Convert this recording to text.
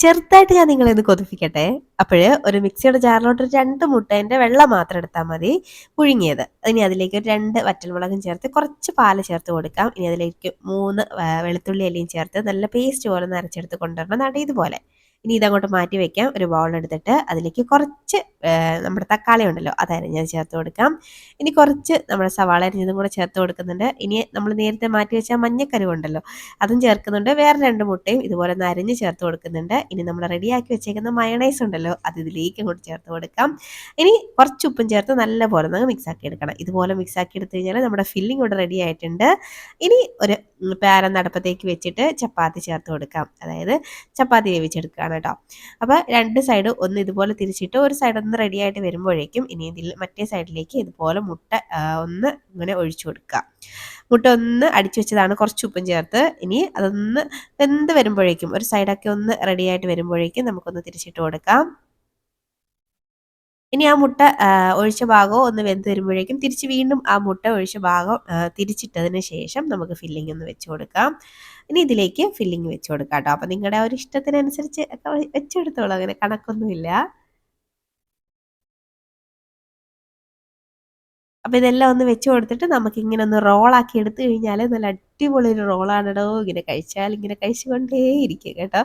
ചെറുതായിട്ട് ഞാൻ നിങ്ങളെ ഒന്ന് കൊതിപ്പിക്കട്ടെ. അപ്പഴ് ഒരു മിക്സിയുടെ ജാറിലോട്ട് ഒരു 2 മുട്ടേന്റെ വെള്ള മാത്രം എടുത്താൽ മതി, പുഴുങ്ങിയത്. ഇനി അതിലേക്ക് ഒരു 2 വറ്റൽമുളകും ചേർത്ത് കുറച്ച് പാല് ചേർത്ത് കൊടുക്കാം. ഇനി അതിലേക്ക് 3 വെളുത്തുള്ളി അല്ലിയും ചേർത്ത് നല്ല പേസ്റ്റ് പോലെ ഒന്ന് അരച്ചെടുത്ത് കൊണ്ടുവരണം. ദാണ്ടെ ഇതുപോലെ. ഇനി ഇതങ്ങോട്ട് മാറ്റി വെക്കാം. ഒരു ബൗൾ എടുത്തിട്ട് അതിലേക്ക് കുറച്ച് നമ്മുടെ തക്കാളി ഉണ്ടല്ലോ അത് അരിഞ്ഞത് ചേർത്ത് കൊടുക്കാം. ഇനി കുറച്ച് നമ്മുടെ സവാള അരിഞ്ഞതും കൂടെ ചേർത്ത് കൊടുക്കുന്നുണ്ട്. ഇനി നമ്മൾ നേരത്തെ മാറ്റി വെച്ച മഞ്ഞക്കരുവ് ഉണ്ടല്ലോ അതും ചേർക്കുന്നുണ്ട്. വേറെ 2 മുട്ടയും ഇതുപോലെ ഒന്ന് അരിഞ്ഞ് ചേർത്ത് കൊടുക്കുന്നുണ്ട്. ഇനി നമ്മൾ റെഡിയാക്കി വെച്ചേക്കുന്ന മയണൈസ് ഉണ്ടല്ലോ അത് ഇതിലേക്ക് അങ്ങോട്ട് ചേർത്ത് കൊടുക്കാം. ഇനി കുറച്ച് ഉപ്പും ചേർത്ത് നല്ലപോലെ ഒന്ന് മിക്സ് ആക്കി എടുക്കണം. ഇതുപോലെ മിക്സ് ആക്കി എടുത്തു കഴിഞ്ഞാൽ നമ്മുടെ ഫില്ലിംഗ് ഇവിടെ റെഡി ആയിട്ടുണ്ട്. ഇനി ഒരു പാൻ അടുപ്പത്തേക്ക് വെച്ചിട്ട് ചപ്പാത്തി ചേർത്ത് കൊടുക്കാം. അതായത് ചപ്പാത്തി വേവിച്ചെടുക്കുകയാണ് കേട്ടോ. അപ്പോൾ 2 സൈഡ് ഒന്ന് ഇതുപോലെ തിരിച്ചിട്ട് ഒരു സൈഡ് ഒന്ന് റെഡി ആയിട്ട് വരുമ്പോഴേക്കും ഇനി ഇതിൽ മറ്റേ സൈഡിലേക്ക് ഇതുപോലെ മുട്ട ഒന്ന് ഇങ്ങനെ ഒഴിച്ചു കൊടുക്കുക. മുട്ട ഒന്ന് അടിച്ചു വെച്ചതാണ്, കുറച്ച് ഉപ്പും ചേർത്ത്. ഇനി അതൊന്ന് വെന്ത് വരുമ്പോഴേക്കും ഒരു സൈഡൊക്കെ ഒന്ന് റെഡി ആയിട്ട് വരുമ്പോഴേക്കും നമുക്കൊന്ന് തിരിച്ചിട്ട് കൊടുക്കാം. ഇനി ആ മുട്ട ഒഴിച്ച ഭാഗവും ഒന്ന് വെന്ത് വരുമ്പോഴേക്കും തിരിച്ച് വീണ്ടും ആ മുട്ട ഒഴിച്ച ഭാഗം തിരിച്ചിട്ടതിന് ശേഷം നമുക്ക് ഫില്ലിംഗ് ഒന്ന് വെച്ച് കൊടുക്കാം. ഇനി ഇതിലേക്ക് ഫില്ലിംഗ് വെച്ച് കൊടുക്കാം കേട്ടോ. അപ്പം നിങ്ങളുടെ ഒരു ഇഷ്ടത്തിനനുസരിച്ച് ഒക്കെ വെച്ചെടുത്തോളൂ, അങ്ങനെ കണക്കൊന്നുമില്ല. അപ്പോൾ ഇതെല്ലാം ഒന്ന് വെച്ച് കൊടുത്തിട്ട് നമുക്കിങ്ങനെ ഒന്ന് റോളാക്കി എടുത്തു കഴിഞ്ഞാൽ നല്ല അടിപൊളി ഒരു റോളാണെടോ. ഇങ്ങനെ കഴിച്ചാൽ ഇങ്ങനെ കഴിച്ചുകൊണ്ടേ ഇരിക്കും കേട്ടോ.